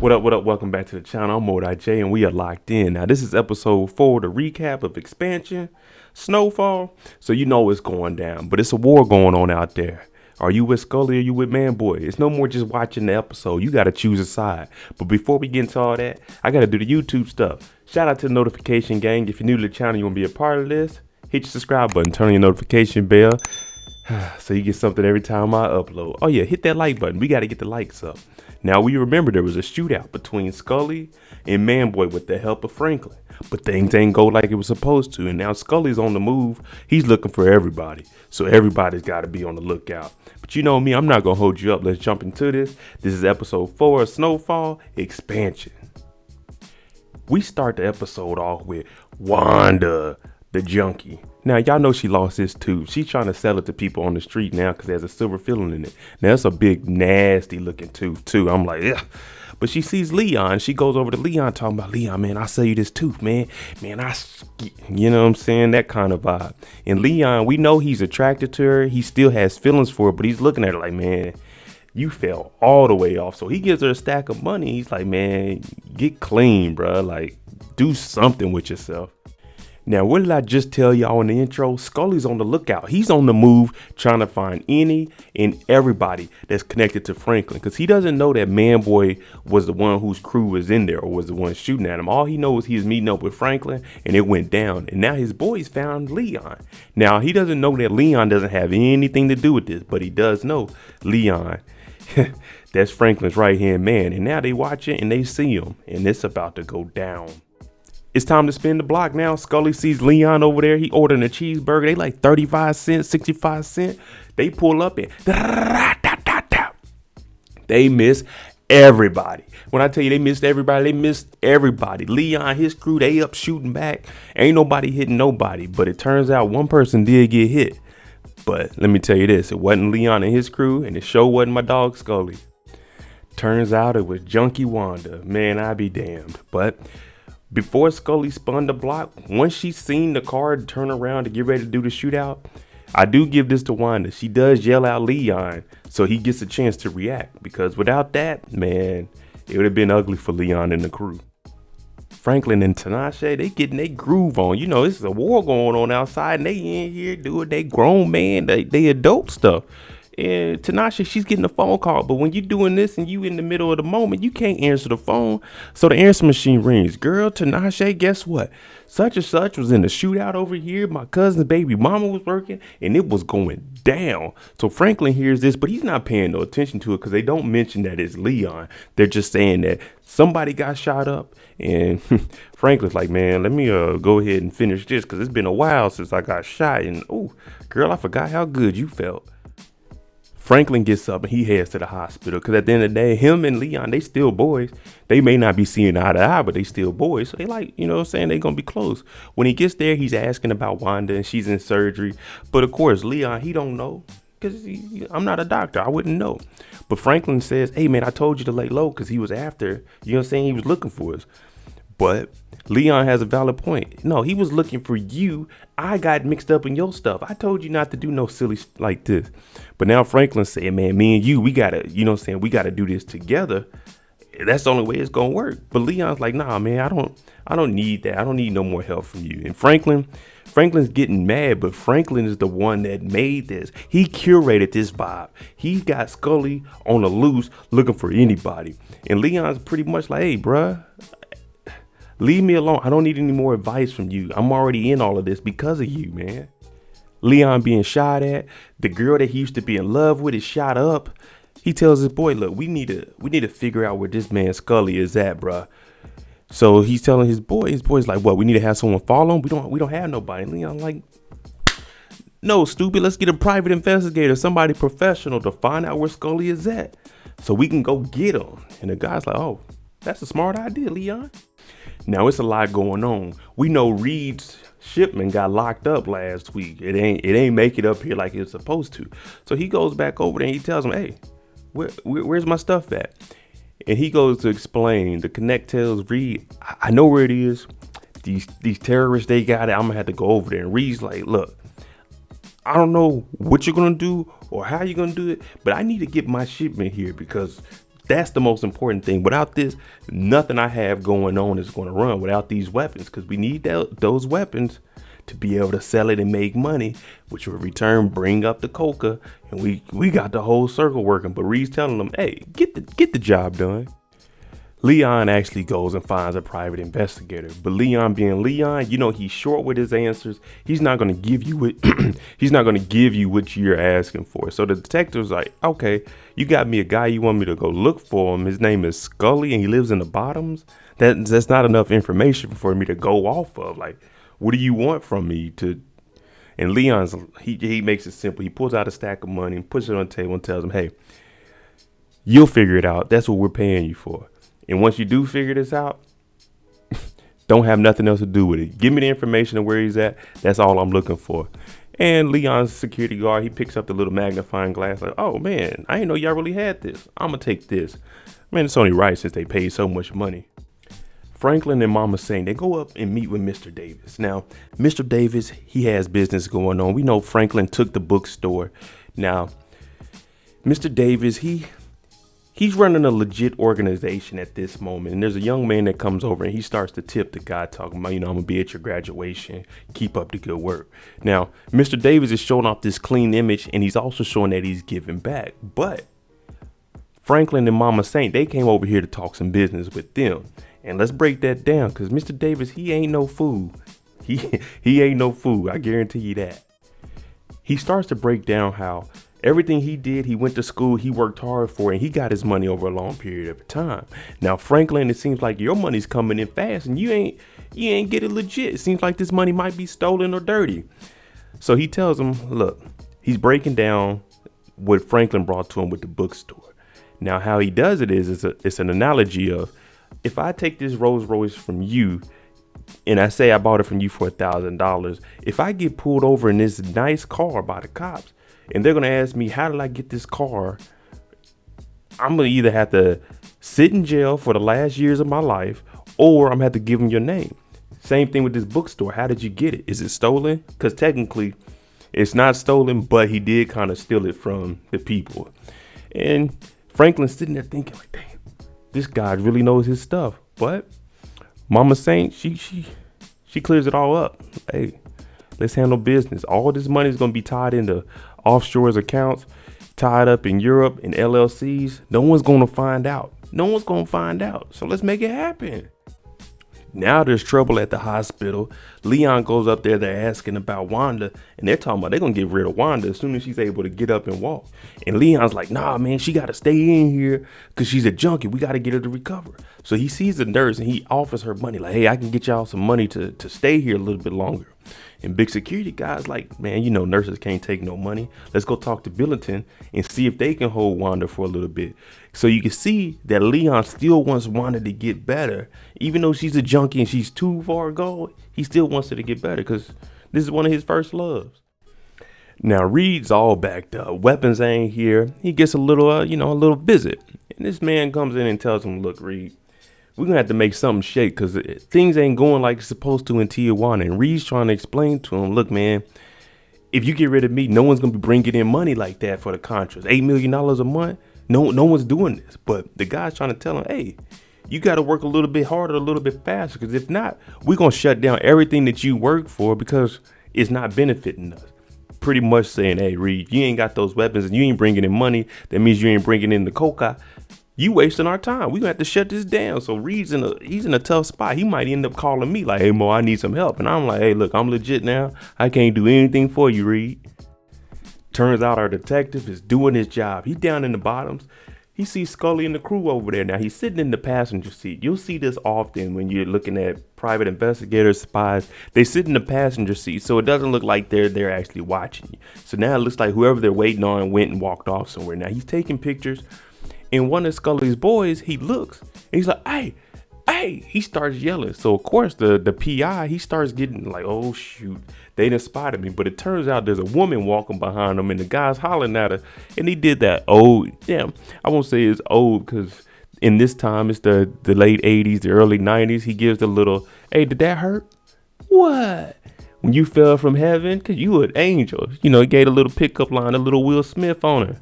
What up? Welcome back to the channel. I'm J, and we are locked in. Now, this is episode 4, the recap of Expansion, Snowfall. So you know what's going down, but it's a war going on out there. Are you with Scully or are you with Manboy? It's no more just watching the episode. You got to choose a side. But before we get into all that, I got to do the YouTube stuff. Shout out to the notification gang. If you're new to the channel, you want to be a part of this, hit your subscribe button, turn on your notification bell so you get something every time I upload. Oh yeah, hit that like button. We got to get the likes up. Now, we remember there was a shootout between Scully and Manboy with the help of Franklin, but things ain't go like it was supposed to, and now Scully's on the move. He's looking for everybody, so everybody's got to be on the lookout. But you know me, I'm not going to hold you up. Let's jump into this. This is episode 4 of Snowfall Expansion. We start the episode off with Wanda, the junkie. Now, y'all know she lost this tooth. She's trying to sell it to people on the street now because there's a silver filling in it. Now, that's a big, nasty looking tooth, too. I'm like, ugh. But she sees Leon. She goes over to Leon talking about, Leon, man, I'll sell you this tooth, man. Man, you know what I'm saying? That kind of vibe. And Leon, we know he's attracted to her. He still has feelings for her, but he's looking at her like, man, you fell all the way off. So he gives her a stack of money. He's like, man, get clean, bro. Like, do something with yourself. Now, what did I just tell y'all in the intro? Scully's on the lookout. He's on the move trying to find any and everybody that's connected to Franklin, because he doesn't know that Manboy was the one whose crew was in there or was the one shooting at him. All he knows is he was meeting up with Franklin and it went down. And now his boys found Leon. Now, he doesn't know that Leon doesn't have anything to do with this, but he does know Leon. That's Franklin's right-hand man. And now they watch it and they see him, and it's about to go down. It's time to spin the block now. Scully sees Leon over there. He ordering a cheeseburger. They like 35 cents, 65 cents. They pull up and they miss everybody. When I tell you they missed everybody, Leon, his crew, they up shooting back. Ain't nobody hitting nobody. But it turns out one person did get hit. But let me tell you this. It wasn't Leon and his crew, and it sure wasn't my dog Scully. Turns out it was Junkie Wanda. Man, I be damned. But before Scully spun the block, once she seen the car turn around to get ready to do the shootout, I do give this to Wanda. She does yell out Leon, so he gets a chance to react, because without that, man, it would have been ugly for Leon and the crew. Franklin and Tinashe, they getting their groove on. You know, this is a war going on outside, and they in here doing they grown man, they adult stuff. And Tinashe, she's getting a phone call. But when you're doing this and you in the middle of the moment, you can't answer the phone. So the answer machine rings. Girl, Tinashe, guess what? Such and such was in the shootout over here. My cousin's baby mama was working, and it was going down. So Franklin hears this, but he's not paying no attention to it because they don't mention that it's Leon. They're just saying that somebody got shot up. And Franklin's like, man, let me go ahead and finish this because it's been a while since I got shot. And, oh, girl, I forgot how good you felt. Franklin gets up and he heads to the hospital because at the end of the day, him and Leon, they still boys. They may not be seeing eye to eye, but they still boys. So they like, you know what I'm saying? They going to be close. When he gets there, he's asking about Wanda and she's in surgery. But of course, Leon, he don't know because I'm not a doctor. I wouldn't know. But Franklin says, hey, man, I told you to lay low because he was after, you know what I'm saying? He was looking for us. But Leon has a valid point. No, he was looking for you. I got mixed up in your stuff. I told you not to do no silly like this. But now Franklin said, man, me and you, we got to, you know what I'm saying? We got to do this together. That's the only way it's going to work. But Leon's like, nah, man, I don't need that. I don't need no more help from you. And Franklin's getting mad, but Franklin is the one that made this. He curated this vibe. He got Scully on the loose looking for anybody. And Leon's pretty much like, hey, bruh, leave me alone. I don't need any more advice from you. I'm already in all of this because of you, man. Leon being shot at. The girl that he used to be in love with is shot up. He tells his boy, look, we need to figure out where this man Scully is at, bruh. So he's telling his boy's like, what, we need to have someone follow him? We don't have nobody. And Leon like, no, stupid. Let's get a private investigator, somebody professional to find out where Scully is at so we can go get him. And the guy's like, oh, that's a smart idea, Leon. Now it's a lot going on. We know Reed's shipment got locked up last week. It ain't make it up here like it's supposed to. So he goes back over there and he tells him, hey, where's my stuff at? And he goes to explain. The Connect tells Reed, I know where it is. These terrorists, they got it. I'm gonna have to go over there. And Reed's like, look, I don't know what you're gonna do or how you're gonna do it, but I need to get my shipment here because That's the most important thing. Without this, nothing I have going on is going to run without these weapons, because we need those weapons to be able to sell it and make money, which will return bring up the coca, and we got the whole circle working. But Reed's telling them, hey, get the job done. Leon actually goes and finds a private investigator, but Leon being Leon, you know, he's short with his answers. He's not going to give you what he's not going to give you what you're asking for. So the detective's like, okay, you got me a guy, you want me to go look for him. His name is Scully and he lives in the bottoms. That's not enough information for me to go off of. Like, what do you want from me to? And Leon's he makes it simple. He pulls out a stack of money and puts it on the table and tells him, hey, you'll figure it out. That's what we're paying you for. And once you do figure this out, don't have nothing else to do with it. Give me the information of where he's at. That's all I'm looking for. And Leon's security guard, he picks up the little magnifying glass like, oh man, I didn't know y'all really had this. I'm gonna take this. Man, it's only right since they paid so much money. Franklin and Mama Saint, they go up and meet with Mr. Davis. Now, Mr. Davis, he has business going on. We know Franklin took the bookstore. Now, Mr. Davis, he's running a legit organization at this moment. And there's a young man that comes over and he starts to tip the guy talking about, you know, I'm going to be at your graduation. Keep up the good work. Now, Mr. Davis is showing off this clean image and he's also showing that he's giving back. But Franklin and Mama Saint, they came over here to talk some business with them. And let's break that down, because Mr. Davis, he ain't no fool. He ain't no fool. I guarantee you that. He starts to break down how everything he did, he went to school, he worked hard for, and he got his money over a long period of time. Now, Franklin, it seems like your money's coming in fast and you ain't get it legit. It seems like this money might be stolen or dirty. So he tells him, look, he's breaking down what Franklin brought to him with the bookstore. Now, how he does it is it's an analogy of, if I take this Rolls Royce from you and I say I bought it from you for $1,000, if I get pulled over in this nice car by the cops and they're going to ask me, how did I get this car? I'm going to either have to sit in jail for the last years of my life, or I'm going to have to give them your name. Same thing with this bookstore. How did you get it? Is it stolen? Because technically it's not stolen, but he did kind of steal it from the people. And Franklin's sitting there thinking like, damn, this guy really knows his stuff. But Mama Saint, she clears it all up. Hey, let's handle business. All this money is going to be tied into offshore accounts, tied up in Europe in LLCs. No one's going to find out. No one's going to find out. So let's make it happen. Now there's trouble at the hospital. Leon goes up there. They're asking about Wanda, and they're talking about they're going to get rid of Wanda as soon as she's able to get up and walk. And Leon's like, nah, man, she got to stay in here because she's a junkie. We got to get her to recover. So he sees the nurse and he offers her money like, hey, I can get y'all some money to stay here a little bit longer. And big security guys like, man, you know, nurses can't take no money. Let's go talk to Billington and see if they can hold Wanda for a little bit. So you can see that Leon still wants Wanda to get better. Even though she's a junkie and she's too far gone, he still wants her to get better because this is one of his first loves. Now, Reed's all backed up. Weapons ain't here. He gets a little, a little visit. And this man comes in and tells him, look, Reed, we're going to have to make something shake because things ain't going like it's supposed to in Tijuana. And Reed's trying to explain to him, look, man, if you get rid of me, no one's going to be bringing in money like that for the Contras. $8 million a month. No one's doing this. But the guy's trying to tell him, hey, you got to work a little bit harder, a little bit faster, because if not, we're going to shut down everything that you work for because it's not benefiting us. Pretty much saying, hey, Reed, you ain't got those weapons and you ain't bringing in money. That means you ain't bringing in the coca. You wasting our time. We're going to have to shut this down. So Reed's he's in a tough spot. He might end up calling me like, hey, Mo, I need some help. And I'm like, hey, look, I'm legit now. I can't do anything for you, Reed. Turns out our detective is doing his job. He's down in the bottoms. He sees Scully and the crew over there. Now, he's sitting in the passenger seat. You'll see this often when you're looking at private investigators, spies. They sit in the passenger seat, so it doesn't look like they're actually watching you. So now it looks like whoever they're waiting on went and walked off somewhere. Now, he's taking pictures. And one of Scully's boys, he looks. And he's like, hey, he starts yelling. So, of course, the PI, he starts getting like, oh, shoot. They done spotted me. But it turns out there's a woman walking behind him and the guy's hollering at her. And he did that old, damn, I won't say it's old because in this time it's the late 80s, the early 90s. He gives the little, hey, did that hurt? What? When you fell from heaven? Because you an angel. You know, he gave a little pickup line, a little Will Smith on her.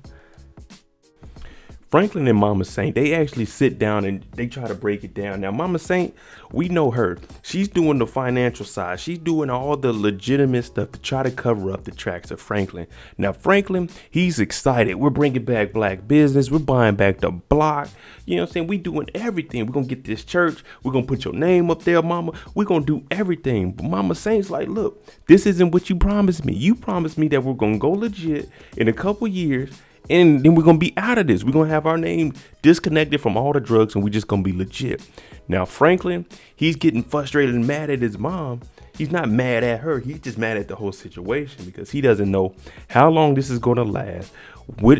Franklin and Mama Saint, they actually sit down and they try to break it down. Now, Mama Saint, we know her. She's doing the financial side. She's doing all the legitimate stuff to try to cover up the tracks of Franklin. Now, Franklin, he's excited. We're bringing back black business. We're buying back the block. You know what I'm saying? We doing everything. We're going to get this church. We're going to put your name up there, Mama. We're going to do everything. But Mama Saint's like, look, this isn't what you promised me. You promised me that we're going to go legit in a couple years. And then we're going to be out of this. We're going to have our name disconnected from all the drugs and we're just going to be legit. Now, Franklin, he's getting frustrated and mad at his mom. He's not mad at her. He's just mad at the whole situation because he doesn't know how long this is going to last, what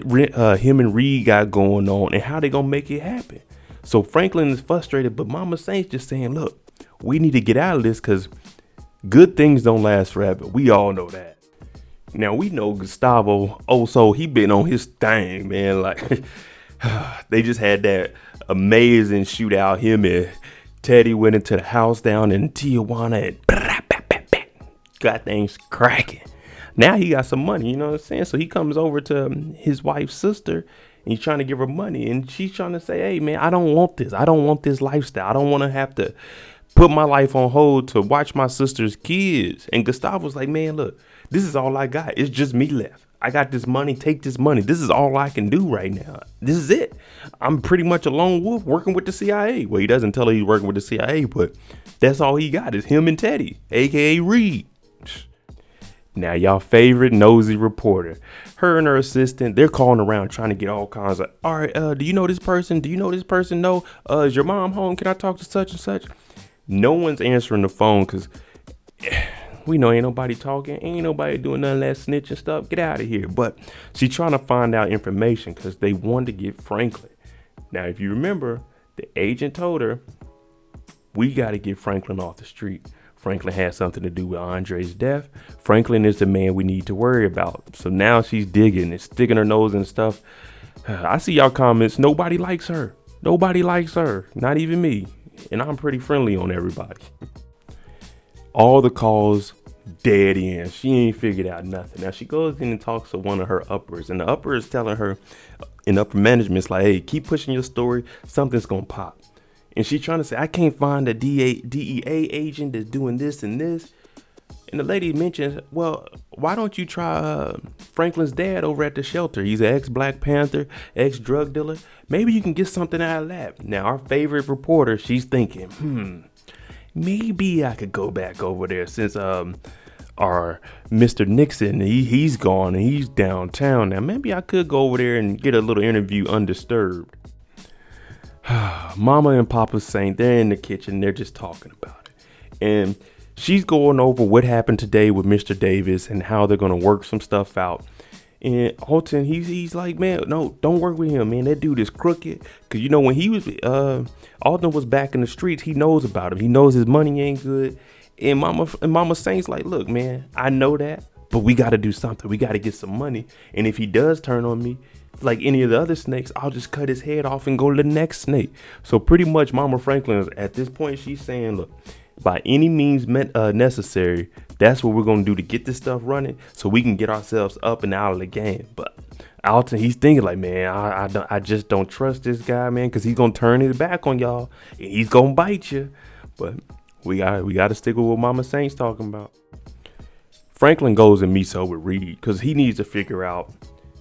him and Reed got going on and how they going to make it happen. So Franklin is frustrated, but Mama Saint's just saying, look, we need to get out of this because good things don't last forever. We all know that. Now, we know Gustavo, so he been on his thing, man. Like, they just had that amazing shootout. Him and Teddy went into the house down in Tijuana and got things cracking. Now he got some money, you know what I'm saying? So he comes over to his wife's sister and he's trying to give her money. And she's trying to say, hey, man, I don't want this. I don't want this lifestyle. I don't want to have to put my life on hold to watch my sister's kids. And Gustavo's like, man, look. This is all I got. It's just me left. I got this money. Take this money. This is all I can do right now. This is it. I'm pretty much a lone wolf working with the CIA. Well, he doesn't tell her he's working with the CIA, but that's all he got is him and Teddy, a.k.a. Reed. Now, y'all favorite nosy reporter. Her and her assistant, they're calling around trying to get all kinds of, all right, do you know this person? Do you know this person? No. Is your mom home? Can I talk to such and such? No one's answering the phone because we know ain't nobody talking, ain't nobody doing none of that snitching stuff. Get out of here. But she's trying to find out information because they wanted to get Franklin. Now, if you remember, the agent told her, we got to get Franklin off the street. Franklin had something to do with Andre's death. Franklin is the man we need to worry about. So now she's digging and sticking her nose and stuff. I see y'all comments. Nobody likes her. Nobody likes her. Not even me. And I'm pretty friendly on everybody. All the calls dead end. She ain't figured out nothing. Now she goes in and talks to one of her uppers, and the upper is telling her in upper management's like, hey, keep pushing your story. Something's gonna pop. And she's trying to say, I can't find a DEA agent that's doing this and this. And the lady mentions, well, why don't you try Franklin's dad over at the shelter? He's an ex-Black Panther, ex-drug dealer. Maybe you can get something out of that. Now, our favorite reporter, she's thinking, maybe I could go back over there since our Mr. Nixon, he's gone and he's downtown. Now, maybe I could go over there and get a little interview undisturbed. Mama and Papa Saint, they're in the kitchen. They're just talking about it. And she's going over what happened today with Mr. Davis and how they're going to work some stuff out. And Alton, he's like, man, no, don't work with him, man. That dude is crooked. Because, you know, when he was, Alton was back in the streets, he knows about him. He knows his money ain't good. And Mama Saint's like, look, man, I know that, but we got to do something. We got to get some money. And if he does turn on me, like any of the other snakes, I'll just cut his head off and go to the next snake. So pretty much Mama Franklin is, at this point, she's saying, look, by any means necessary, that's what we're going to do to get this stuff running so we can get ourselves up and out of the game. But Alton, he's thinking like, man, I just don't trust this guy, man, because he's going to turn his back on y'all and he's going to bite you. But we got to stick with what Mama Saint's talking about. Franklin goes and meets up with Reed because he needs to figure out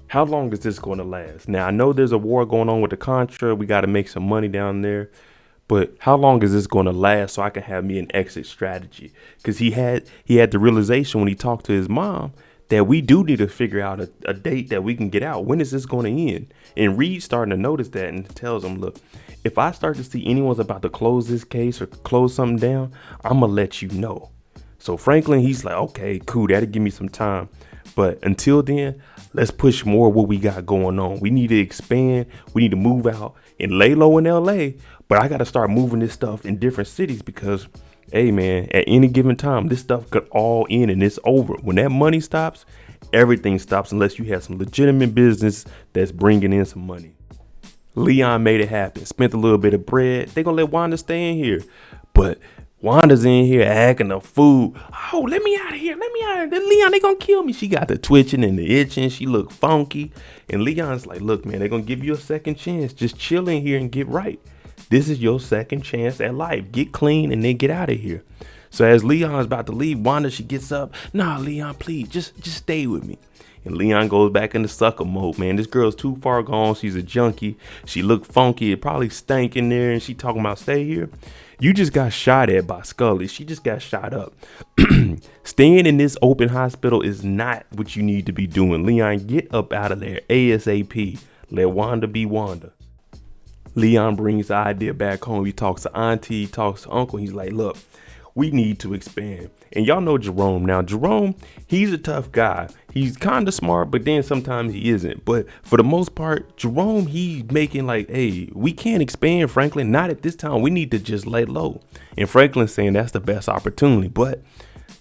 how long is this going to last. Now, I know there's a war going on with the Contra. We got to make some money down there. But how long is this going to last so I can have me an exit strategy? Because he had the realization when he talked to his mom that we do need to figure out a date that we can get out. When is this going to end? And Reed's starting to notice that and tells him, look, if I start to see anyone's about to close this case or close something down, I'm going to let you know. So Franklin, he's like, okay, cool. That'll give me some time. But until then, let's push more of what we got going on. We need to expand. We need to move out and lay low in LA. But I got to start moving this stuff in different cities because, hey, man, at any given time, this stuff could all end and it's over. When that money stops, everything stops unless you have some legitimate business that's bringing in some money. Leon made it happen. Spent a little bit of bread. They're going to let Wanda stay in here. But Wanda's in here acting a fool. Oh, let me out of here. Let me out of here. Leon, they gonna kill me. She got the twitching and the itching. She look funky. And Leon's like, look, man, they're gonna give you a second chance. Just chill in here and get right. This is your second chance at life. Get clean and then get out of here. So as Leon's about to leave, Wanda, she gets up. Nah, Leon, please, just stay with me. And Leon goes back into sucker mode, man. This girl's too far gone. She's a junkie. She look funky. It probably stank in there. And she talking about stay here. You just got shot at by Scully. She just got shot up. Staying in this open hospital is not what you need to be doing. Leon, get up out of there ASAP. Let Wanda be Wanda. Leon brings the idea back home. He talks to Auntie, he talks to Uncle. He's like, look, we need to expand. And y'all know Jerome. Now, Jerome, he's a tough guy. He's kind of smart, but then sometimes he isn't. But for the most part, Jerome, he's making like, hey, we can't expand, Franklin. Not at this time. We need to just lay low. And Franklin's saying that's the best opportunity. But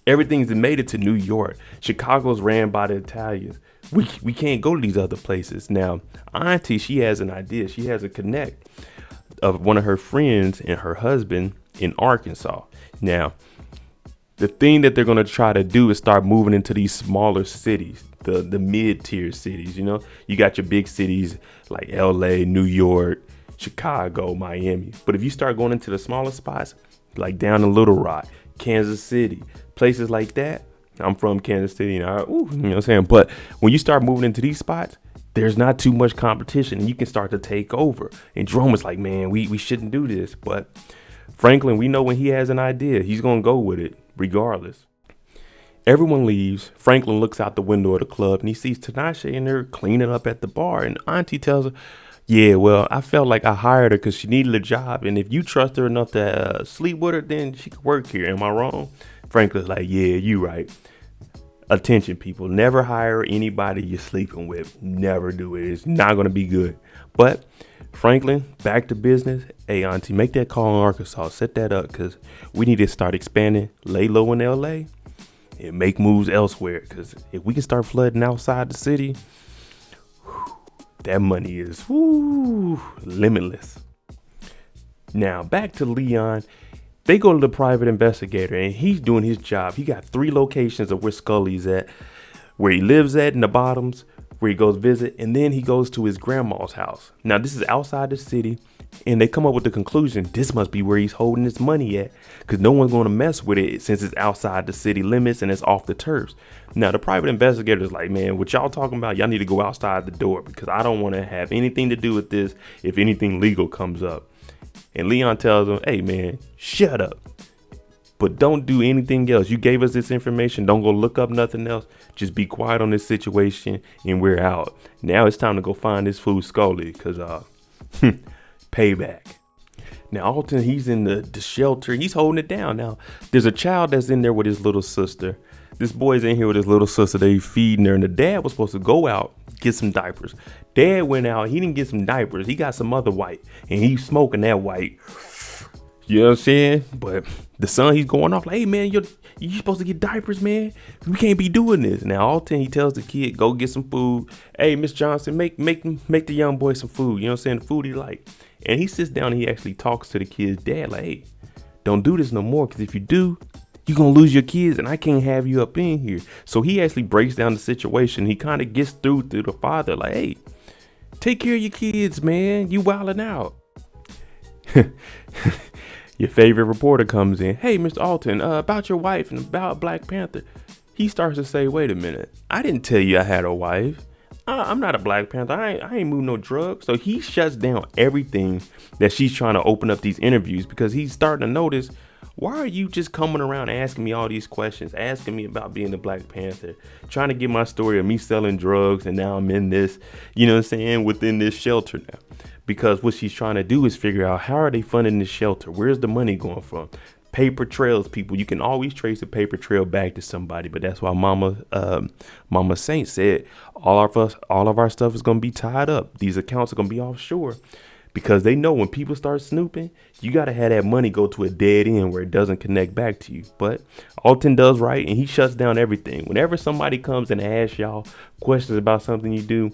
everything's made it to New York. Chicago's ran by the Italians. We can't go to these other places. Now, Auntie, she has an idea. She has a connect of one of her friends and her husband in Arkansas. Now, the thing that they're going to try to do is start moving into these smaller cities, the mid-tier cities. You know, you got your big cities like LA, New York, Chicago, Miami. But if you start going into the smaller spots, like down in Little Rock, Kansas City, places like that. I'm from Kansas City, you know what I'm saying? But when you start moving into these spots, there's not too much competition and you can start to take over. And Jerome was like, man, we shouldn't do this. But Franklin, we know when he has an idea, he's going to go with it regardless. Everyone leaves. Franklin looks out the window of the club and he sees Tinashe in there cleaning up at the bar. And Auntie tells her, yeah, well, I felt like I hired her because she needed a job. And if you trust her enough to sleep with her, then she could work here. Am I wrong? Franklin's like, yeah, you right. Attention, people. Never hire anybody you're sleeping with. Never do it. It's not going to be good. But Franklin, back to business. Hey, Auntie, make that call in Arkansas. Set that up because we need to start expanding, lay low in LA and make moves elsewhere. Because if we can start flooding outside the city, that money is limitless. Now, back to Leon. They go to the private investigator and he's doing his job. He got 3 locations of where Scully's at, where he lives at in the bottoms, where he goes visit, and then he goes to his grandma's house. Now, this is outside the city, and they come up with the conclusion, this must be where he's holding his money at, because no one's going to mess with it since it's outside the city limits and it's off the turfs. Now, the private investigator is like, man, what y'all talking about, y'all need to go outside the door, because I don't want to have anything to do with this if anything legal comes up. And Leon tells him, hey, man, shut up. But don't do anything else. You gave us this information. Don't go look up nothing else. Just be quiet on this situation and we're out. Now it's time to go find this fool Scully because payback. Now, Alton, he's in the shelter. He's holding it down. Now, there's a child that's in there with his little sister. This boy's in here with his little sister. They feeding her. And the dad was supposed to go out, get some diapers. Dad went out. He didn't get some diapers. He got some other white. And he's smoking that white. You know what I'm saying? But the son, he's going off like, hey, man, you supposed to get diapers, man. We can't be doing this. Now, Alton, he tells the kid, go get some food. Hey, Miss Johnson, make the young boy some food. You know what I'm saying? The food he like. And he sits down and he actually talks to the kid's dad like, hey, don't do this no more. Because if you do, you're going to lose your kids and I can't have you up in here. So he actually breaks down the situation. He kind of gets through to the father like, hey, take care of your kids, man. You wilding out. Your favorite reporter comes in. Hey, Mr. Alton, about your wife and about Black Panther. He starts to say, wait a minute. I didn't tell you I had a wife. I'm not a Black Panther. I ain't moving no drugs. So he shuts down everything that she's trying to open up these interviews because he's starting to notice, why are you just coming around asking me all these questions, asking me about being a Black Panther, trying to get my story of me selling drugs and now I'm in this, you know what I'm saying, within this shelter now. Because what she's trying to do is figure out how are they funding this shelter? Where's the money going from? Paper trails, people. You can always trace a paper trail back to somebody, but that's why Mama Saint said all of our stuff is going to be tied up. These accounts are going to be offshore because they know when people start snooping, you got to have that money go to a dead end where it doesn't connect back to you. But Alton does right, and he shuts down everything. Whenever somebody comes and asks y'all questions about something you do,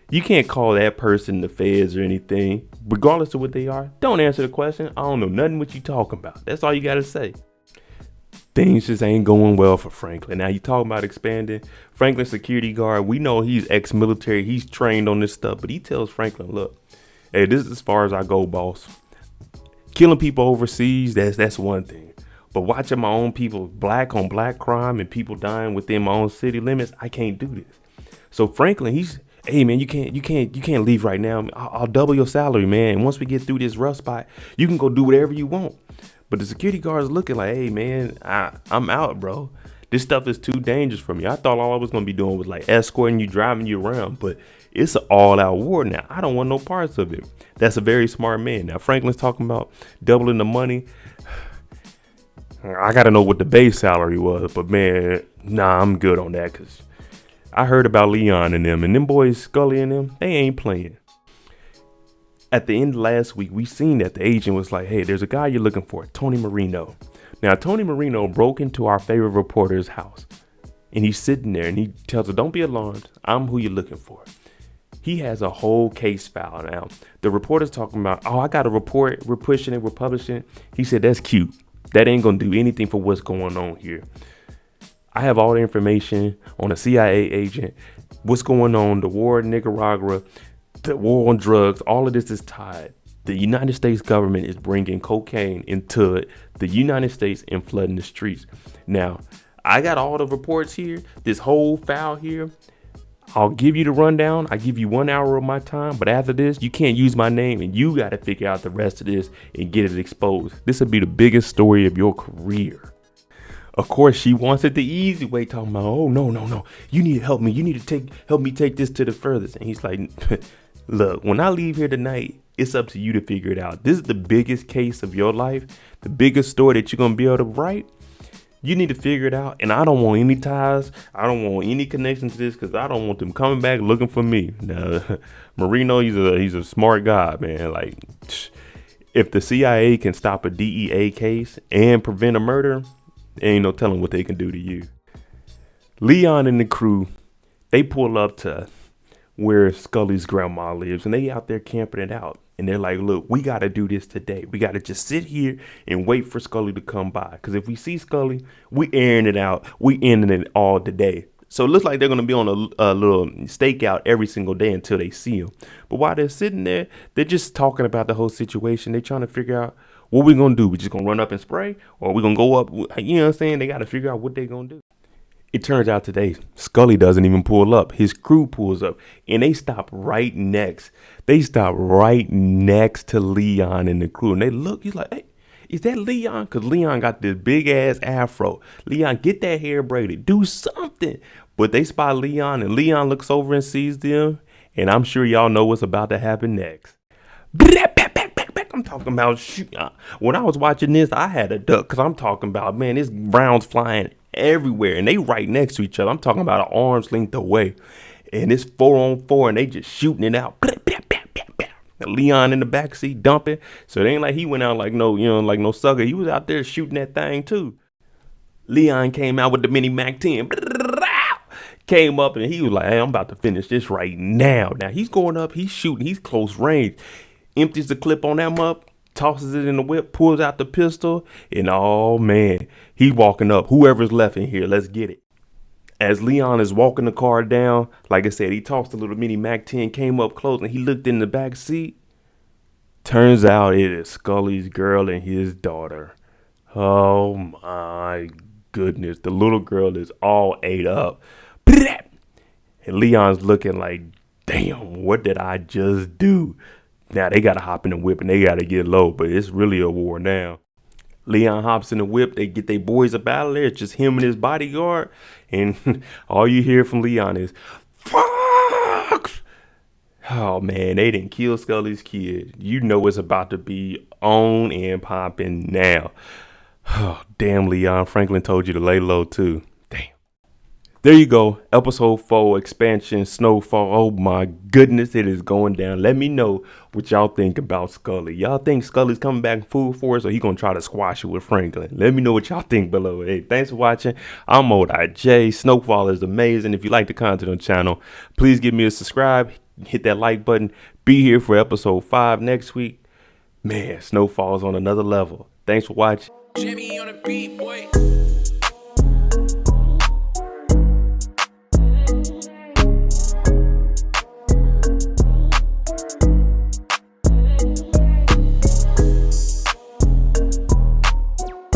you can't call that person the feds or anything, regardless of what they are. Don't answer the question. I don't know nothing what you talking about. That's all you got to say. things just ain't going well for Franklin. Now you talking about expanding. Franklin's security guard, we know he's ex-military. He's trained on this stuff, but he tells Franklin, look, hey, this is as far as I go, boss. Killing people overseas, that's one thing. But watching my own people, black on black crime and people dying within my own city limits, I can't do this. So Franklin, hey man, you can't leave right now. I'll double your salary, man. And once we get through this rough spot, you can go do whatever you want. But the security guard's looking like, hey man, I'm out, bro. This stuff is too dangerous for me. I thought all I was gonna be doing was like escorting you, driving you around, but it's an all-out war now. I don't want no parts of it. That's a very smart man. Now Franklin's talking about doubling the money. I gotta know what the base salary was, but man, nah, I'm good on that because I heard about Leon and them boys, Scully and them, they ain't playing. At the end of last week, we seen that the agent was like, hey, there's a guy you're looking for, Tony Marino. Now, Tony Marino broke into our favorite reporter's house, and he's sitting there, and he tells her, don't be alarmed, I'm who you're looking for. He has a whole case file now. The reporter's talking about, oh, I got a report, we're pushing it, we're publishing it. He said, that's cute. That ain't gonna do anything for what's going on here. I have all the information on a CIA agent, what's going on, the war in Nicaragua, the war on drugs, all of this is tied. The United States government is bringing cocaine into the United States and flooding the streets. Now, I got all the reports here, this whole file here. I'll give you the rundown. I give you 1 hour of my time, but after this, you can't use my name and you got to figure out the rest of this and get it exposed. This will be the biggest story of your career. Of course, she wants it the easy way, talking about, oh, no. You need to help me. You need to help me take this to the furthest. And he's like, look, when I leave here tonight, it's up to you to figure it out. This is the biggest case of your life, the biggest story that you're going to be able to write. You need to figure it out. And I don't want any ties. I don't want any connection to this because I don't want them coming back looking for me. Now, Marino, he's a smart guy, man. Like, if the CIA can stop a DEA case and prevent a murder, ain't no telling what they can do to you. Leon and the crew, they pull up to where Scully's grandma lives, and they out there camping it out. And they're like, look, we got to do this today. We got to just sit here and wait for Scully to come by. Because if we see Scully, we airing it out. We ending it all today. So it looks like they're going to be on a little stakeout every single day until they see him. But while they're sitting there, they're just talking about the whole situation. They're trying to figure out what we're going to do. We just going to run up and spray? Or we going to go up? You know what I'm saying? They got to figure out what they're going to do. It turns out today, Scully doesn't even pull up. His crew pulls up and they stop right next. They stop right next to Leon and the crew. And they look, he's like, hey, is that Leon? Because Leon got this big ass afro. Leon, get that hair braided. Do something. But they spot Leon and Leon looks over and sees them. And I'm sure y'all know what's about to happen next. I'm talking about, shoot. When I was watching this, I had a duck because I'm talking about, man, this rounds flying everywhere and they right next to each other. I'm talking about an arm's length away, and it's 4-on-4 and they just shooting it out. Leon in the backseat dumping, so it ain't like he went out like no sucker. He was out there shooting that thing too. Leon came out with the mini Mac 10, came up and he was like, hey, I'm about to finish this right now. Now he's going up, he's shooting, he's close range, empties the clip on that up, tosses it in the whip, pulls out the pistol, and oh man, he's walking up. Whoever's left in here, let's get it. As Leon is walking the car down, like I said, he tossed a little mini Mac 10, came up close, and he looked in the back seat. Turns out it is Scully's girl and his daughter. Oh my goodness, the little girl is all ate up. And Leon's looking like, damn, what did I just do? Now they got to hop in the whip and they got to get low, but it's really a war now. Leon hops in the whip. They get their boys up out of there. It's just him and his bodyguard. And all you hear from Leon is, fuck. Oh, man, they didn't kill Scully's kid. You know it's about to be on and popping now. Oh, damn, Leon. Franklin told you to lay low, too. There you go. Episode 4, Expansion, Snowfall. Oh my goodness, it is going down. Let me know what y'all think about Scully. Y'all think Scully's coming back full force or he gonna try to squash it with Franklin? Let me know what y'all think below. Hey, thanks for watching. I'm J. Snowfall is amazing. If you like the content on the channel, please give me a subscribe. Hit that like button. Be here for episode 5 next week. Man, Snowfall's on another level. Thanks for watching. Jimmy on the beat, boy.